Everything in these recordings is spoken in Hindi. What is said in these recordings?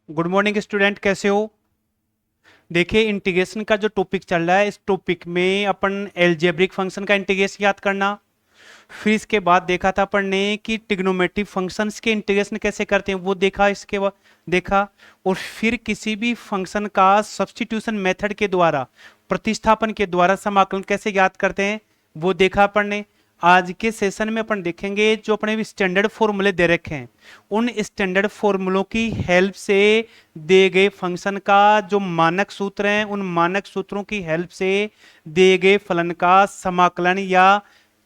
गुड मॉर्निंग स्टूडेंट, कैसे हो? देखिए, इंटीग्रेशन का जो टॉपिक चल रहा है, इस टॉपिक में अपन एलजेब्रिक फंक्शन का इंटीग्रेशन याद करना। फिर इसके बाद देखा था अपन ने कि ट्रिग्नोमेट्रिक फंक्शंस के इंटीग्रेशन कैसे करते हैं, वो देखा। इसके बाद देखा, और फिर किसी भी फंक्शन का सब्स्टिट्यूशन मेथड के द्वारा, प्रतिस्थापन के द्वारा समाकलन कैसे याद करते हैं, वो देखा अपन ने। आज के सेशन में अपन देखेंगे जो अपने स्टैंडर्ड फॉर्मूले दे रखे हैं, उन स्टैंडर्ड फॉर्मूलों की हेल्प से दिए गए फंक्शन का जो मानक सूत्र हैं, उन मानक सूत्रों की हेल्प से दिए गए फलन का समाकलन या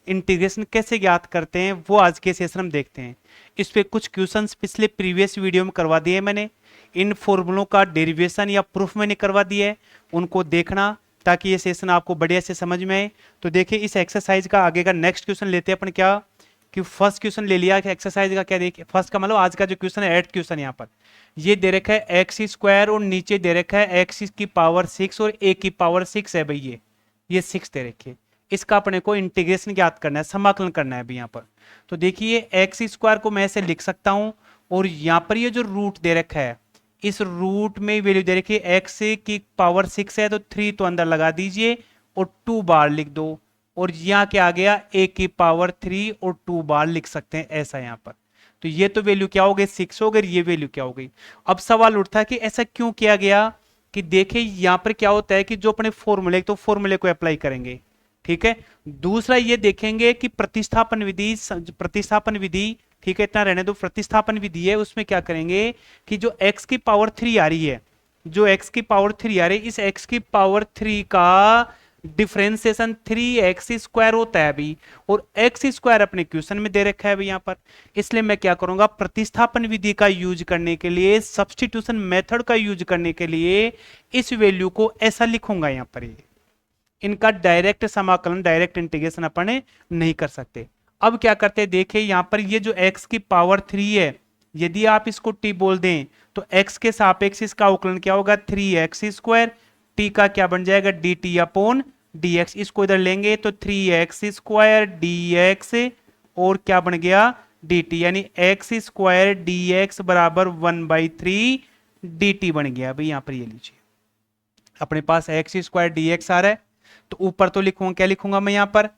इंटीग्रेशन कैसे ज्ञात करते हैं, वो आज के सेशन में देखते हैं। इस पे कुछ क्वेश्चंस पिछले प्रीवियस वीडियो में करवा दिए मैंने। इन फॉर्मूलों का डेरिवेशन या प्रूफ मैंने करवा दिया है, उनको देखना ताकि ये सेशन आपको बढ़िया से समझ में आए। तो देखिए, इस एक्सरसाइज का आगे का नेक्स्ट क्वेश्चन लेते हैं अपन। क्या कि फर्स्ट क्वेश्चन ले लिया कि एक्सरसाइज का क्या देखिए, फर्स्ट का मतलब आज का जो क्वेश्चन है, 8th क्वेश्चन। यहाँ पर ये दे रखा है एक्स स्क्वायर और नीचे दे रखा है एक्स की पावर 6 और ए की पावर 6 है भाई। ये 6 दे रखी है, इसका अपने को इंटीग्रेशन ज्ञात करना है, समाकलन करना है अभी यहाँ पर। तो देखिए, एक्स स्क्वायर को मैं ऐसे लिख सकता हूं, और यहाँ पर ये जो रूट दे रखा है, इस रूट में वैल्यू दे रखी है एक्स की पावर 6 है, तो 3 तो अंदर लगा दीजिए और 2 बार लिख दो। और यहाँ क्या आ गया, ए की पावर 3 और 2 बार लिख सकते हैं ऐसा यहाँ पर। तो ये तो वैल्यू क्या हो गई, 6 हो गई। ये वैल्यू क्या हो गई। अब सवाल उठता है कि ऐसा क्यों किया गया। कि देखिए यहाँ पर क्या होता है कि जो अपने फॉर्मूले, तो फॉर्मूले को अप्लाई करेंगे, ठीक है। दूसरा ये देखेंगे कि प्रतिस्थापन विधि, ठीक है, इतना रहने दो। प्रतिस्थापन विधि है, उसमें क्या करेंगे कि जो x की पावर 3 आ रही है, जो x की पावर 3 आ रही है, इस x की पावर 3 का डिफरेंशिएशन 3x स्क्वायर होता है अभी, और x स्क्वायर अपने क्वेश्चन में दे रखा है अभी यहाँ पर। इसलिए मैं क्या करूंगा, प्रतिस्थापन विधि का यूज करने के लिए, सब्स्टिट्यूशन मेथड का यूज करने के लिए इस वैल्यू को ऐसा लिखूंगा यहाँ पर। ये इनका डायरेक्ट समाकलन, डायरेक्ट इंटीग्रेशन अपन नहीं कर सकते। अब क्या करते हैं, देखिए यहाँ पर ये जो x की पावर 3 है, यदि आप इसको t बोल दें तो x के सापेक्ष इसका अवकलन क्या होगा, 3x स्क्वायर। t का क्या बन जाएगा, dt अपॉन dx। इसको इधर लेंगे तो 3x स्क्वायर dx और क्या बन गया, dt, यानी x स्क्वायर dx बराबर 1/3 dt बन गया। अभी यहाँ पर ये लीजिए, अपने पास x स्क्वायर dx आ रहा है, तो ऊपर तो लिखूंगा, क्या लिखूंगा मैं यहाँ पर,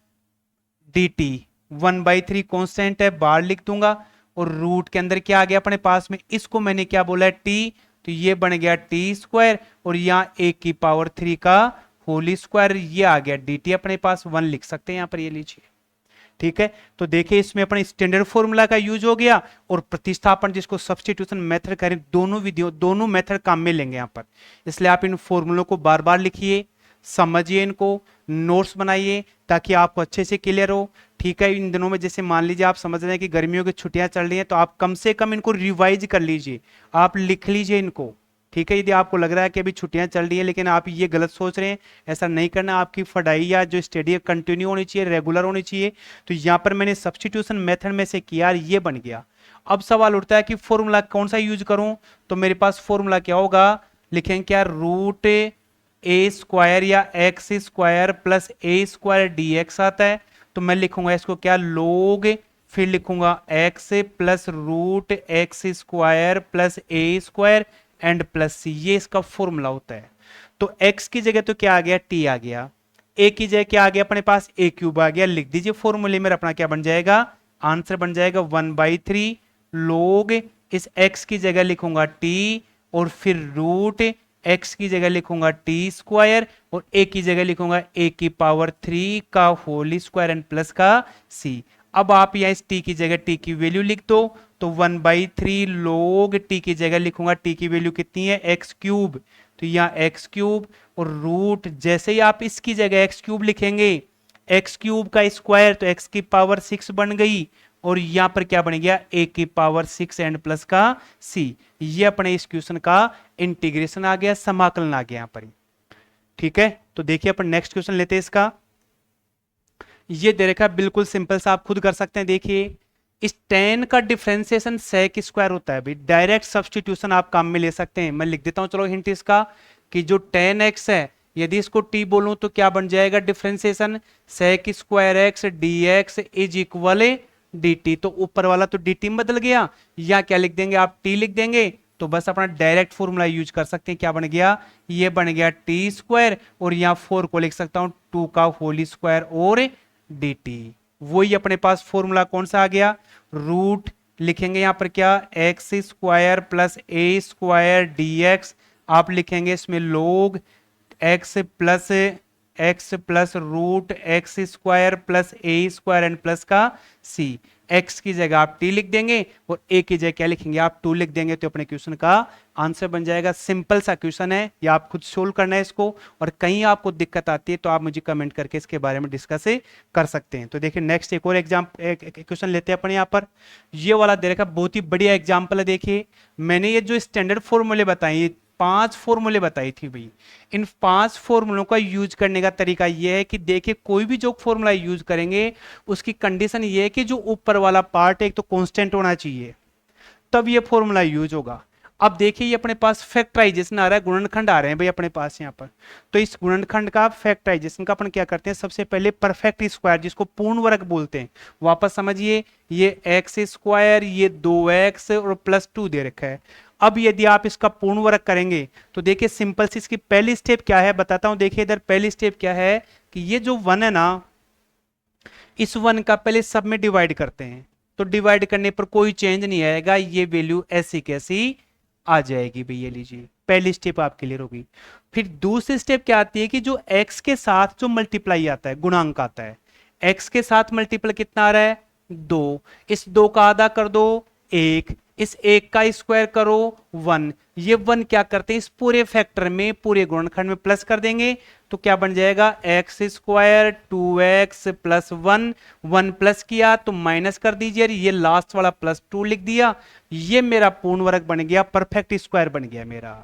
dt 1/3 कॉन्स्टेंट है, बार लिख दूंगा। और रूट के अंदर क्या आ गया अपने पास में, इसको मैंने क्या बोला है, t, तो ये बन गया t स्क्वायर, और यहाँ a की पावर 3 का होल स्क्वायर, ये आ गया dt। अपने पास 1 लिख सकते हैं यहाँ पर, ये लीजिए, ठीक है। तो देखिए, इसमें अपने स्टैंडर्ड फॉर्मूला का यूज हो गया, और प्रतिस्थापन जिसको सब्स्टिट्यूशन मेथड करें, दोनों विधियों, दोनों मेथड काम में लेंगे यहाँ पर। इसलिए आप इन फॉर्मूलों को बार बार लिखिए, समझिए, इनको नोट्स बनाइए ताकि आपको अच्छे से क्लियर हो, ठीक है। इन दिनों में जैसे मान लीजिए आप समझ रहे हैं कि गर्मियों की छुट्टियां चल रही हैं, तो आप कम से कम इनको रिवाइज कर लीजिए, आप लिख लीजिए इनको, ठीक है। यदि आपको लग रहा है कि अभी छुट्टियां चल रही हैं लेकिन आप ये गलत सोच रहे हैं, ऐसा नहीं करना। आपकी पढ़ाई या जो स्टडी कंटिन्यू होनी चाहिए, रेगुलर होनी चाहिए। तो यहाँ पर मैंने सब्स्टिट्यूशन मेथड में से किया, ये बन गया। अब सवाल उठता है कि फॉर्मूला कौन सा यूज करूं, तो मेरे पास फॉर्मूला क्या होगा, लिखेंगे क्या, रूट ए स्क्वायर या x square plus a square d x आता है। तो मैं लिखूंगा इसको क्या, लोग, फिर लिखूंगा x plus root x square plus a square and plus c, ये इसका फॉर्मूला होता है। तो x की जगह तो क्या आ गया, t आ गया, a की जगह क्या आ गया अपने पास, a क्यूब आ गया। लिख दीजिए फॉर्मूले में, अपना क्या बन जाएगा, आंसर बन जाएगा 1/3 लोग, इस x की जगह लिखूंगा t, और फिर रूट x की जगह लिखूंगा t स्क्वायर, और a की जगह लिखूंगा a की पावर 3 का होल स्क्वायर एंड प्लस का c। अब आप यहाँ इस t की जगह t की वैल्यू लिख दो, तो 1/3 लोग t की जगह लिखूंगा, t की वैल्यू कितनी है, x क्यूब, तो यहाँ x क्यूब, और रूट, जैसे ही आप इसकी जगह x क्यूब लिखेंगे, x क्यूब का स्क्वायर, तो x की पावर 6 बन गई, और यहां पर क्या बन गया, a की पावर 6 एंड प्लस का c। ये अपने इस क्वेश्चन का इंटीग्रेशन आ गया, समाकलन आ गया यहां पर, ठीक है। तो देखिए अपन नेक्स्ट क्वेश्चन लेते हैं इसका। ये दे रखा है, बिल्कुल सिंपल सा, आप खुद कर सकते हैं। देखिए, इस tan का डिफरेंशिएशन sec स्क्वायर होता है, डायरेक्ट सब्स्टिट्यूशन आप काम में ले सकते हैं। मैं लिख देता हूं, चलो हिंट इसका, कि जो tan x है, यदि इसको t बोलूं तो क्या बन जाएगा, differentiation sec square x dx is equal dt। तो ऊपर वाला तो dt में बदल गया, या क्या लिख देंगे आप, t लिख देंगे, तो बस अपना डायरेक्ट फॉर्मूला यूज कर सकते हैं। क्या बन गया, ये बन गया टी स्क्वायर और यहाँ 4 को लिख सकता हूं 2 का होल स्क्वायर और डी टी। वही अपने पास फॉर्मूला कौन सा आ गया, रूट लिखेंगे यहां पर क्या, x square plus a square d x, आप लिखेंगे इसमें log x plus root x square plus a square and plus का सी। एक्स की जगह आप टी लिख देंगे और ए की जगह क्या लिखेंगे, आप 2 लिख देंगे, तो अपने क्वेश्चन का आंसर बन जाएगा। सिंपल सा क्वेश्चन है, या आप खुद सोल्व करना है इसको, और कहीं आपको दिक्कत आती है तो आप मुझे कमेंट करके इसके बारे में डिस्कस कर सकते हैं। तो देखिए नेक्स्ट एक और क्वेश्चन लेते हैं अपन यहाँ पर। ये वाला दे रखा, बहुत ही बढ़िया एग्जाम्पल है। देखिए मैंने ये जो स्टैंडर्ड फॉर्मूले बताए, 5 फॉर्मूले बताई थी भाई, इन 5 फॉर्मूलों का यूज करने का तरीका यह है कि देखिए कोई भी जो फॉर्मूला यूज करेंगे उसकी कंडीशन ये है कि जो ऊपर वाला पार्ट एक तो कांस्टेंट होना चाहिए, तब ये फॉर्मूला यूज होगा। अब देखिए ये अपने पास फैक्टराइजेशन आ रहा है, गुणनखंड आ रहे हैं भाई अपने पास यहाँ पर। तो इस गुणनखंड का फैक्टराइजेशन का अपन क्या करते हैं, सबसे पहले परफेक्ट स्क्वायर जिसको पूर्ण वर्ग बोलते हैं, वापस समझिए, ये एक्स स्क्वायर, ये 2x और प्लस 2 दे रखा है। अब यदि आप इसका पूर्ण वर्ग करेंगे तो देखिए सिंपल सी इसकी पहली स्टेप क्या है बताता हूं। देखिए इधर पहली स्टेप क्या है कि ये जो 1 है ना, इस 1 का पहले सब में डिवाइड करते हैं, तो डिवाइड करने पर कोई चेंज नहीं आएगा, ये वैल्यू ऐसी कैसी आ जाएगी भाई। ये लीजिए पहली स्टेप आप क्लियर होगी। फिर दूसरी स्टेप क्या आती है कि जो x के साथ जो मल्टीप्लाई आता है, गुणांक आता है, x के साथ मल्टीप्लाई कितना आ रहा है, 2, इस 2 का आधा कर दो 1, इस 1 का स्क्वायर करो 1, ये 1 क्या करते हैं इस पूरे फैक्टर में, पूरे गुणनखंड में प्लस कर देंगे, तो क्या बन जाएगा x square 2x plus 1, 1 plus किया तो माइनस कर दीजिए, ये लास्ट वाला प्लस 2 लिख दिया, ये मेरा पूर्ण वर्ग बन गया, परफेक्ट स्क्वायर बन गया मेरा।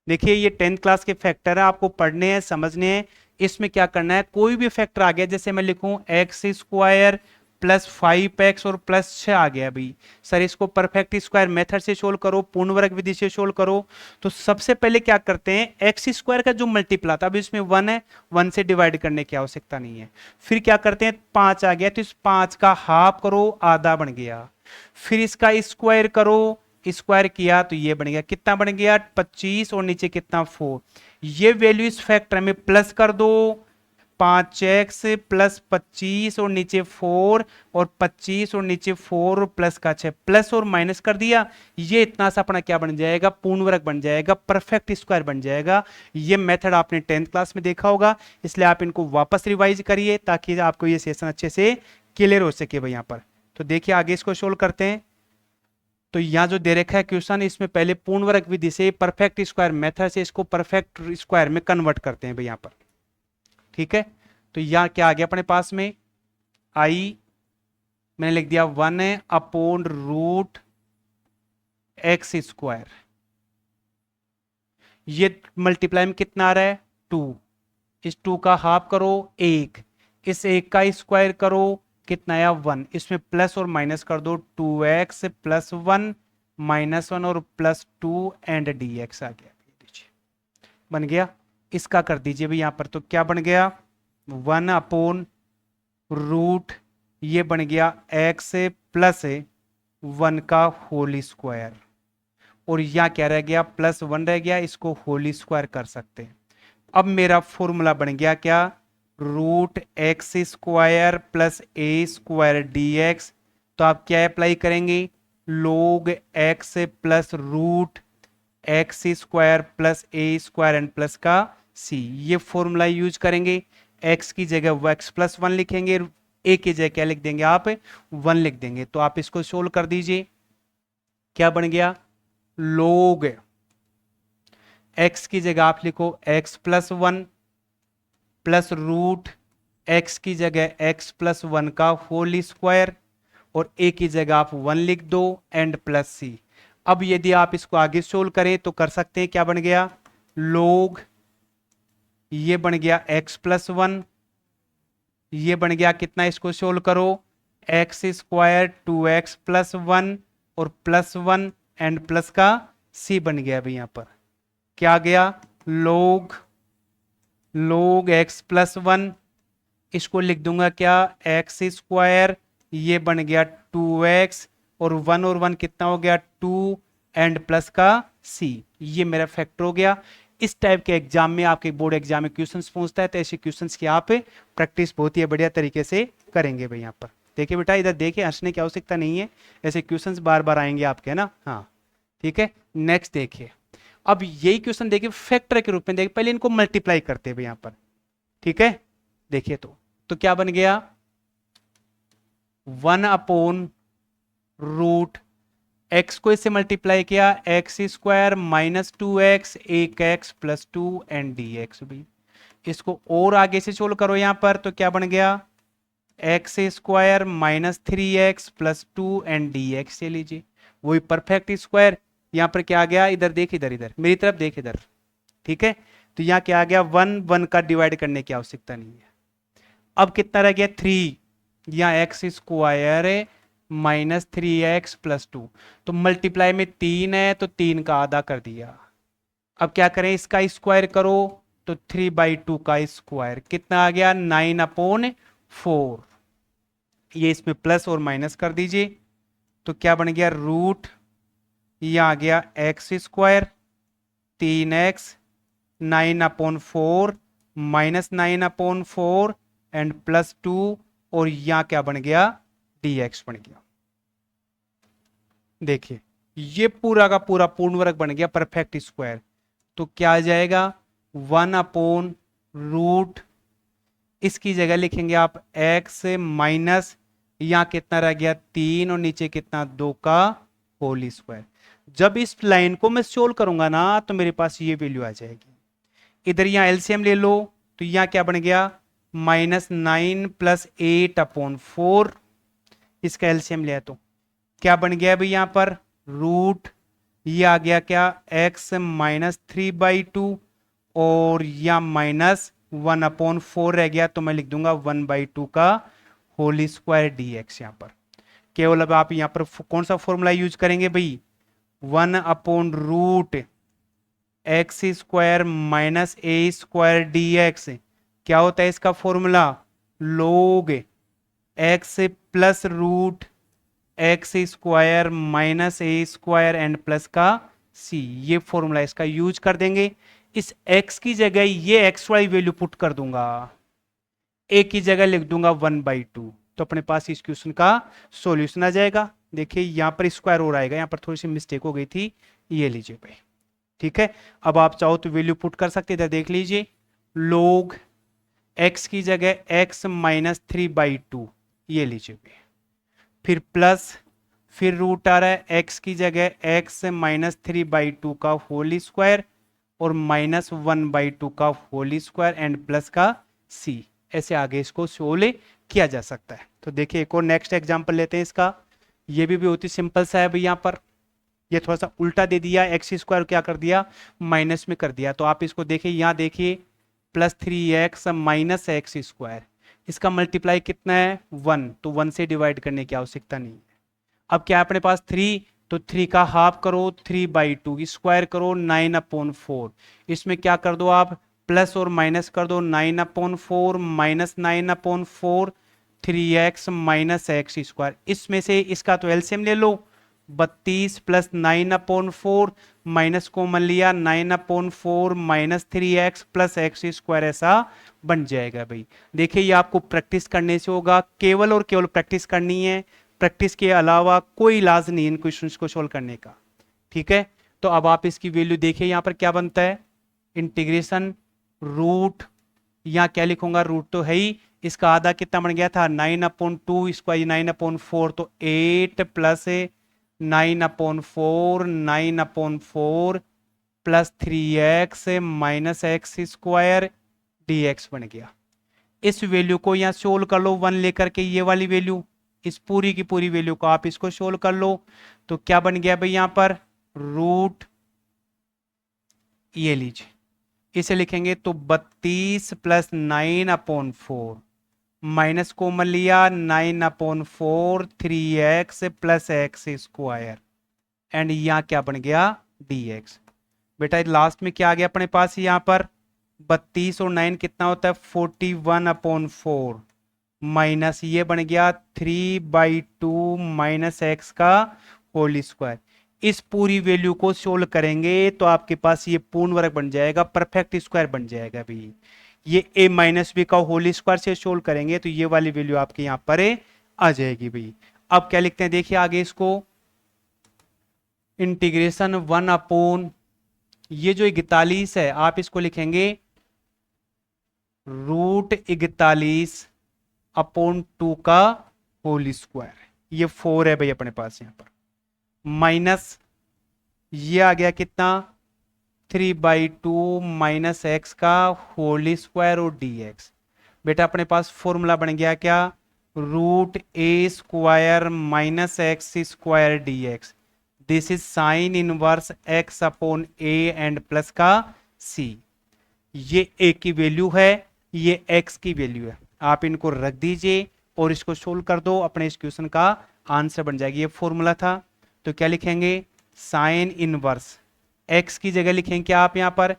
देखिए ये 10th क्लास के फैक्टर है, आपको पढ़ने हैं समझने हैं। इसमें क्या करना है, कोई भी फैक्टर आ गया, जैसे मैं लिखूं एक्स स्क्वायर प्लस 5x और प्लस 6 आ गया भाई, सर इसको परफेक्ट स्क्वायर मेथड से सोल्व करो, पूर्ण वर्ग विधि से सोल्व करो। तो सबसे पहले क्या करते हैं, एक्स स्क्वायर का जो मल्टीपल आता है, अब इसमें 1 है, 1 से डिवाइड करने की आवश्यकता नहीं है। फिर क्या करते हैं, 5 आ गया तो इस 5 का हाफ करो, आधा बन गया। फिर इसका स्क्वायर करो, स्क्वायर किया तो ये बन गया, कितना बन गया 25 और नीचे कितना 4, ये वैल्यू इस फैक्टर में प्लस कर दो, 5x प्लस 25 और नीचे 4 और 25 और नीचे 4 प्लस का 6, प्लस और माइनस कर दिया, ये इतना सा अपना क्या बन जाएगा, पूर्ण वर्ग बन जाएगा, परफेक्ट स्क्वायर बन जाएगा। ये मेथड आपने 10th क्लास में देखा होगा, इसलिए आप इनको वापस रिवाइज करिए ताकि आपको ये सेशन अच्छे से क्लियर हो सके भाई यहाँ पर। तो देखिए आगे इसको सोल्व करते हैं। तो यहां जो दे रखा है क्वेश्चन, इसमें पहले पूर्ण वर्ग विधि से परफेक्ट स्क्वायर मेथड से इसको परफेक्ट स्क्वायर में कन्वर्ट करते हैं भाई यहाँ पर, ठीक है। तो यहां क्या आ गया अपने पास में, आई मैंने लिख दिया 1 अपॉन रूट एक्स स्क्वायर, ये मल्टीप्लाई में कितना आ रहा है 2, इस 2 का हाफ करो 1, इस 1 का स्क्वायर करो कितना आया 1, इसमें प्लस और माइनस कर दो 2x प्लस 1 माइनस 1 और प्लस 2 एंड dx आ गया, बन गया। इसका कर दीजिए भाई यहाँ पर, तो क्या बन गया 1 अपॉन रूट, ये बन गया x प्लस 1 का होल स्क्वायर, और यहाँ क्या रह गया प्लस 1 रह गया, इसको होल स्क्वायर कर सकते हैं। अब मेरा फॉर्मूला बन गया क्या, root x square plus a square d x. तो आप क्या अप्लाई करेंगे, log x plus root x square plus a square and plus का सी, ये फॉर्मूला यूज करेंगे। एक्स की जगह वो एक्स प्लस 1 लिखेंगे, ए की जगह क्या लिख देंगे आप 1 लिख देंगे। तो आप इसको सोल्व कर दीजिए, क्या बन गया, लोग एक्स की जगह आप लिखो x plus 1 plus root x की जगह एक्स प्लस 1 का होल स्क्वायर, और ए की जगह आप 1 लिख दो एंड प्लस सी। अब यदि आप इसको आगे सोल्व करें तो कर सकते हैं, क्या बन गया, लोग ये बन गया एक्स प्लस 1, ये बन गया कितना, इसको सोल्व करो एक्स स्क्वायर 2x प्लस 1 और प्लस 1 एंड प्लस का सी बन गया भाई। यहां पर क्या गया, लोग एक्स प्लस 1, इसको लिख दूंगा क्या एक्स स्क्वायर, ये बन गया 2x और 1 कितना हो गया 2 एंड प्लस का सी। ये मेरा फैक्टर हो गया। इस टाइप के एग्जाम में, आपके बोर्ड एग्जाम में क्वेश्चंस पूछता है, तो ऐसे क्वेश्चंस की आप प्रैक्टिस बहुत ही बढ़िया तरीके से करेंगे भाई। यहाँ पर देखिए बेटा, इधर देखिए, हंसने की आवश्यकता नहीं है, ऐसे क्वेश्चंस बार बार आएंगे आपके, है ना। हाँ ठीक है, नेक्स्ट देखिए। अब यही क्वेश्चन देखिए फैक्टर के रूप में, देखिए पहले इनको मल्टीप्लाई करते हैं भाई यहाँ पर, ठीक है। देखिए तो क्या बन गया, 1/रूट एक्स को इससे मल्टीप्लाई किया, एक्स स्क्वायर माइनस 2x, एक x plus 2 and D x भी। इसको और आगे से सोल्व करो यहाँ पर, तो क्या बन गया, x square minus 3x plus 2 and D x. ले लीजिए वही परफेक्ट स्क्वायर। यहाँ पर क्या आ गया, इधर देख, इधर इधर मेरी तरफ देख इधर, ठीक है। तो यहाँ क्या आ गया, 1 का डिवाइड करने की आवश्यकता नहीं है। अब कितना रह गया, 3। यहाँ x square minus 3x plus 2, तो मल्टीप्लाई में 3 है तो 3 का आधा कर दिया। अब क्या करें, इसका स्क्वायर करो, तो 3/2 का स्क्वायर कितना आ गया, 9/4। ये इसमें प्लस और माइनस कर दीजिए, तो क्या बन गया, रूट, ये आ गया x square 3x 9/4 minus 9/4 and plus 2, और यहां क्या बन गया, dx बन गया। देखिए ये पूरा का पूरा पूर्ण वर्ग बन गया परफेक्ट स्क्वायर। तो क्या आ जाएगा, 1/रूट, इसकी जगह लिखेंगे आप x माइनस, यहां कितना रह गया 3, और नीचे कितना 2 का होल स्क्वायर। जब इस लाइन को मैं सोल्व करूंगा ना, तो मेरे पास ये वैल्यू आ जाएगी। इधर यहां एलसीएम ले लो, तो यहां क्या बन गया, -9 + 8/4। इसका एलसीएम लिया तो क्या बन गया भाई, यहां पर रूट, ये आ गया क्या, x माइनस 3/2, और या माइनस 1/4 रह गया, तो मैं लिख दूंगा 1/2 का होल स्क्वायर dx। यहां पर केवल अब आप यहां पर कौन सा फॉर्मूला यूज करेंगे भाई, 1/रूट x square minus a square dx। क्या होता है इसका formula, log x plus root x square minus a square and plus का सी। ये फॉर्मूला इसका यूज कर देंगे। इस x की जगह ये एक्स वाई वैल्यू पुट कर दूंगा, a की जगह लिख दूंगा 1/2, तो अपने पास इस क्वेश्चन का सॉल्यूशन आ जाएगा। देखिए यहां पर स्क्वायर हो आएगा, यहां पर थोड़ी सी मिस्टेक हो गई थी, ये लीजिए भाई, ठीक है। अब आप चाहो तो वैल्यू पुट कर सकते, इधर देख लीजिए, log x की जगह x माइनस 3/2, ये लीजिए भाई, फिर प्लस, फिर रूट आ रहा है x की जगह x माइनस 3/2 का होल स्क्वायर, और माइनस 1/2 का होल स्क्वायर एंड प्लस का c। ऐसे आगे इसको सोल्व किया जा सकता है। तो देखिए एक और नेक्स्ट एग्जांपल लेते हैं इसका। ये भी बहुत ही सिंपल सा है भाई। यहाँ पर ये थोड़ा सा उल्टा दे दिया, एक्स स्क्वायर क्या कर दिया, माइनस में कर दिया। तो आप इसको देखिए, यहाँ देखिए +3x माइनस एक्स स्क्वायर, इसका मल्टीप्लाई कितना है 1, तो 1 से डिवाइड करने की आवश्यकता नहीं है। अब क्या है अपने पास 3, तो 3 का हाफ करो 3/2, स्क्वायर करो 9/4, इसमें क्या कर दो आप, प्लस और माइनस कर दो, 9/4 minus 9/4 3x minus x square. इसमें से इसका तो एलसीएम ले लो, 32 + 9/4 माइनस कॉमन लिया, 9/4 minus 3x plus x square, ऐसा बन जाएगा भाई। देखिए ये आपको प्रैक्टिस करने से होगा, केवल और केवल प्रैक्टिस करनी है, प्रैक्टिस के अलावा कोई इलाज नहीं इन क्वेश्चंस को सोल्व करने का, ठीक है। तो अब आप इसकी वैल्यू देखिए, यहाँ पर क्या बनता है, इंटीग्रेशन रूट, यहाँ क्या लिखूंगा, रूट तो है ही, इसका आधा कितना बन गया था 9/2, इसका 9/4, तो 8 + 9/4 9/4 plus 3x minus x square dx बन गया। इस वैल्यू को यहां सोल्व कर लो 1 लेकर के, ये वाली वैल्यू, इस पूरी की पूरी वैल्यू को आप इसको सोल्व कर लो, तो क्या बन गया भाई यहां पर रूट, ये लीजिए इसे लिखेंगे तो 32 + 9/4 माइनस कॉमन लिया, 9/4 3x plus x square, and यहां क्या बन गया dx। बेटा लास्ट में क्या आ गया अपने पास, यहां पर 32 और 9 कितना होता है 41/4 माइनस ये बन गया 3/2 माइनस एक्स का होल स्क्वायर। इस पूरी वैल्यू को सोल्व करेंगे तो आपके पास ये पूर्ण वर्ग बन जाएगा, परफेक्ट स्क्वायर बन जाएगा भाई। ये a माइनस बी का होल स्क्वायर से सोल्व करेंगे तो ये वाली वैल्यू आपके यहां पर आ जाएगी भाई। अब क्या लिखते हैं देखिए आगे इसको, इंटीग्रेशन 1 अपॉन ये जो 41 है आप इसको लिखेंगे √41 अपॉन 2 का होल स्क्वायर। ये 4 है भाई अपने पास यहां पर, माइनस ये आ गया कितना 3/2 माइनस एक्स का होल स्क्वायर और dx। बेटा अपने पास फॉर्मूला बन गया क्या, √a² minus x square dx। This is sine inverse x upon a and plus का c। ये a की वैल्यू है, ये x की वैल्यू है, आप इनको रख दीजिए और इसको सोल्व कर दो, अपने इस क्वेश्चन का आंसर बन जाएगी। ये फॉर्मूला था तो क्या लिखेंगे, साइन इनवर्स x की जगह लिखेंगे क्या आप यहां पर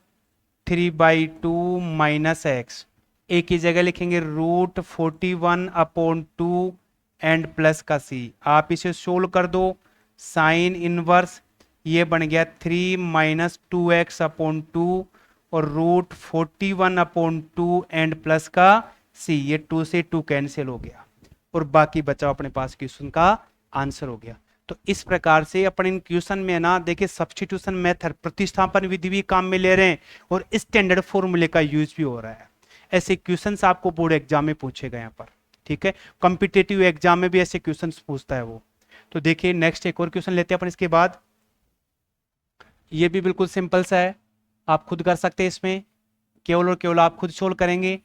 3/2 माइनस एक्स, a की जगह लिखेंगे √41 अपॉन 2 एंड प्लस का c। आप इसे सोल्व कर दो, साइन इनवर्स ये बन गया 3 माइनस 2x अपॉन 2 और √41 अपॉन 2 एंड प्लस का c। ये 2 से 2 कैंसिल हो गया और बाकी बचा अपने पास क्वेश्चन का आंसर हो गया। तो इस प्रकार से अपन इन क्वेश्चन में ना देखिए सब्स्टिट्यूशन मेथड प्रतिस्थापन विधि भी काम में ले रहे हैं और स्टैंडर्ड फॉर्मूले का यूज भी हो रहा है। ऐसे क्वेश्चंस आपको बोर्ड एग्जाम में पूछे गए यहाँ पर, ठीक है, कॉम्पिटिटिव एग्जाम में भी ऐसे क्वेश्चंस पूछता है वो। तो देखिए नेक्स्ट एक और क्वेश्चन लेते हैं अपन इसके बाद। ये भी बिल्कुल सिंपल सा है, आप खुद कर सकते हैं, इसमें केवल और केवल आप खुद सोल्व करेंगे।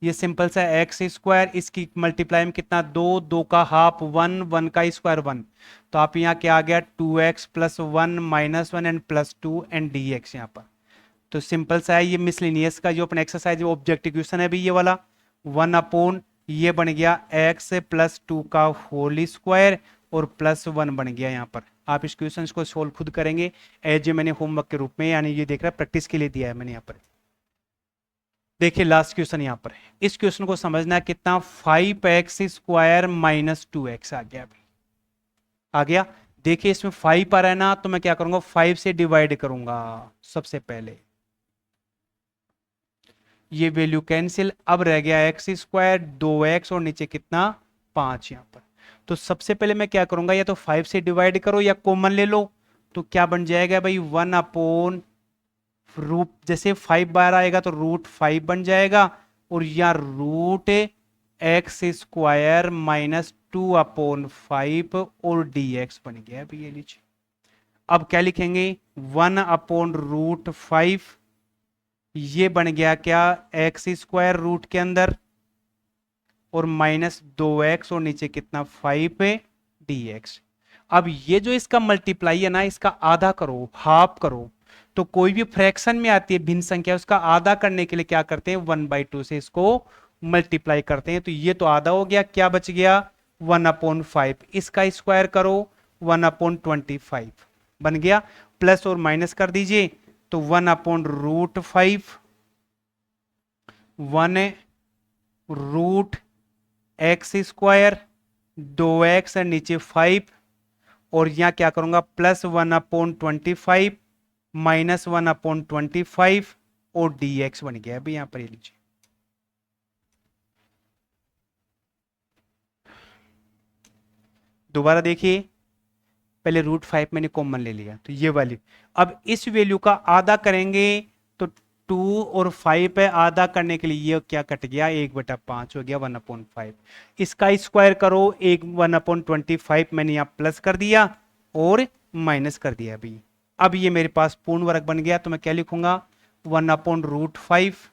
ये सिंपल सा एक्स स्क्वायर, इसकी मल्टीप्लाई में कितना 2, 2 का हाफ 1, 1 का स्क्वायर 1, तो आप यहाँ क्या आ गया 2x plus 1 minus 1 and plus 2 and dx यहाँ पर। तो सिंपल सा है, ये मिसलिनियस का जो अपना एक्सरसाइज ऑब्जेक्टिव क्वेश्चन है भी ये वाला 1 अपॉन ये बन गया x प्लस 2 का होल स्क्वायर और प्लस 1 बन गया यहाँ पर। आप इस क्वेश्चन को सोल्व खुद करेंगे एज ये मैंने होमवर्क के रूप में, यानी ये देख रहा है प्रैक्टिस के लिए दिया है मैंने यहाँ पर। देखिए लास्ट क्वेश्चन यहाँ पर है, इस क्वेश्चन को समझना है कितना 5x स्क्वायर माइनस 2x आ गया अभी, आ गया। देखिए इसमें 5 आ रहा है ना, तो मैं क्या करूंगा 5 से डिवाइड करूंगा सबसे पहले, ये वैल्यू कैंसिल, अब रह गया x स्क्वायर 2x और नीचे कितना 5 यहाँ पर। तो सबसे पहले मैं क्या करूंगा, या तो 5 से डिवाइड करो या कॉमन ले लो, तो क्या बन जाएगा भाई 1 अपॉन रूट, जैसे 5 बार आएगा तो √5 बन जाएगा और या √x स्क्वायर माइनस 2 अपॉन 5 और dx बन गया अभी ये लीजिए। अब क्या लिखेंगे 1 अपॉन √5, ये बन गया क्या x स्क्वायर रूट के अंदर और माइनस 2x और नीचे कितना 5 है dx। अब ये जो इसका मल्टीप्लाई है ना, इसका आधा करो, हाफ करो, तो कोई भी फ्रैक्शन में आती है भिन्न संख्या, उसका आधा करने के लिए क्या करते हैं 1/2 से इसको मल्टीप्लाई करते हैं। तो ये तो आधा हो गया, क्या बच गया 1/5, इसका स्क्वायर करो 1/25 बन गया, प्लस और माइनस कर दीजिए तो 1/√5, 1√x स्क्वायर 2x और नीचे 5 और यहां क्या करूंगा प्लस 1/25 माइनस 1/25 और dx बन गया अभी यहां पर, ये लीजिए। दोबारा देखिए, पहले √5 मैंने कॉमन ले लिया तो ये वैल्यू, अब इस वैल्यू का आधा करेंगे तो 2 और 5 है, आधा करने के लिए ये क्या कट गया 1/5 हो गया 1/5, इसका स्क्वायर करो 1/25 मैंने यहां प्लस कर दिया और माइनस कर दिया अभी। अब ये मेरे पास पूर्ण वर्ग बन गया, तो मैं क्या लिखूंगा 1/√5,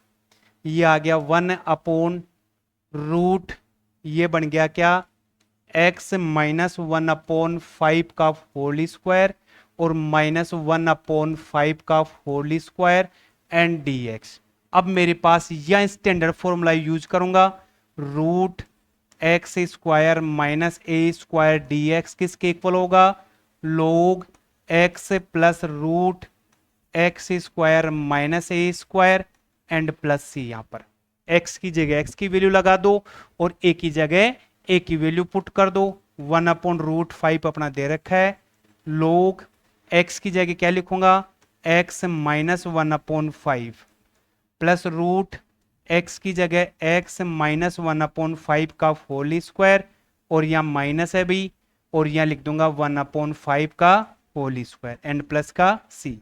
ये आ गया 1/रूट, ये बन गया क्या x माइनस 1/5 का होल स्क्वायर और माइनस 1/5 का होल स्क्वायर एंड dx। अब मेरे पास यह स्टैंडर्ड फॉर्मूला यूज करूंगा, √x square minus a square dx किसके इक्वल होगा, log x plus √x square minus a square and plus c। यहां पर x की जगह x की वैल्यू लगा दो और a की जगह a की वैल्यू पुट कर दो। 1/√5 अपना दे रखा है, log x की जगह क्या लिखूंगा, x minus 1/5 plus root x की जगह x माइनस 1/5 का होल स्क्वायर, और यहाँ माइनस है भाई, और यहाँ लिख दूंगा 1/5 का होल स्क्वायर एंड प्लस का c।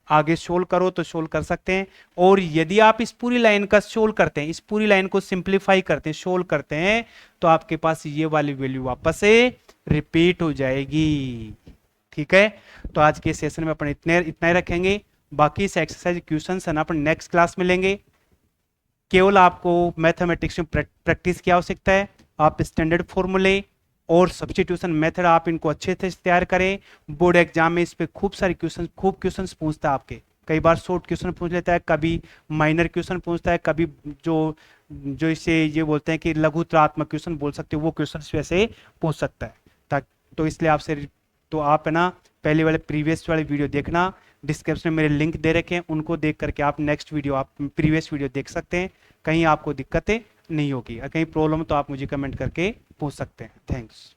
आगे सोल्व करो तो सोल्व कर सकते हैं। और यदि आप इस पूरी लाइन का सोल्व करते हैं, इस पूरी लाइन को सिंप्लीफाई करते हैं, सोल्व करते हैं, तो आपके पास ये वाली वैल्यू वापस से रिपीट हो जाएगी। ठीक है, तो आज के सेशन में अपन इतना ही रखेंगे। बाकी इस एक्सरसाइज क्वेश्चंस है ना अपन नेक्स्ट क्लास में लेंगे। केवल आपको मैथमेटिक्स में प्रैक्टिस की आवश्यकता है। आप स्टैंडर्ड फॉर्मूले और सब्स्टिट्यूशन मेथड आप इनको अच्छे से तैयार करें। बोर्ड एग्जाम में इस पे खूब क्वेश्चंस पूछता है आपके। कई बार शॉर्ट क्वेश्चन पूछ लेता है, कभी माइनर क्वेश्चन पूछता है, कभी जो जो इसे ये बोलते हैं कि लघुतरात्मक क्वेश्चन बोल सकते हो, वो क्वेश्चन वैसे पूछ सकता है। तो इसलिए आपसे, तो आप है ना पहले वाले प्रीवियस वाले वीडियो देखना, डिस्क्रिप्शन में मेरे लिंक दे रखे हैं, उनको देख करके आप नेक्स्ट वीडियो, आप प्रीवियस वीडियो देख सकते हैं। कहीं आपको दिक्कतें नहीं होगी, कहीं प्रॉब्लम तो आप मुझे कमेंट करके पूछ सकते हैं। थैंक्स।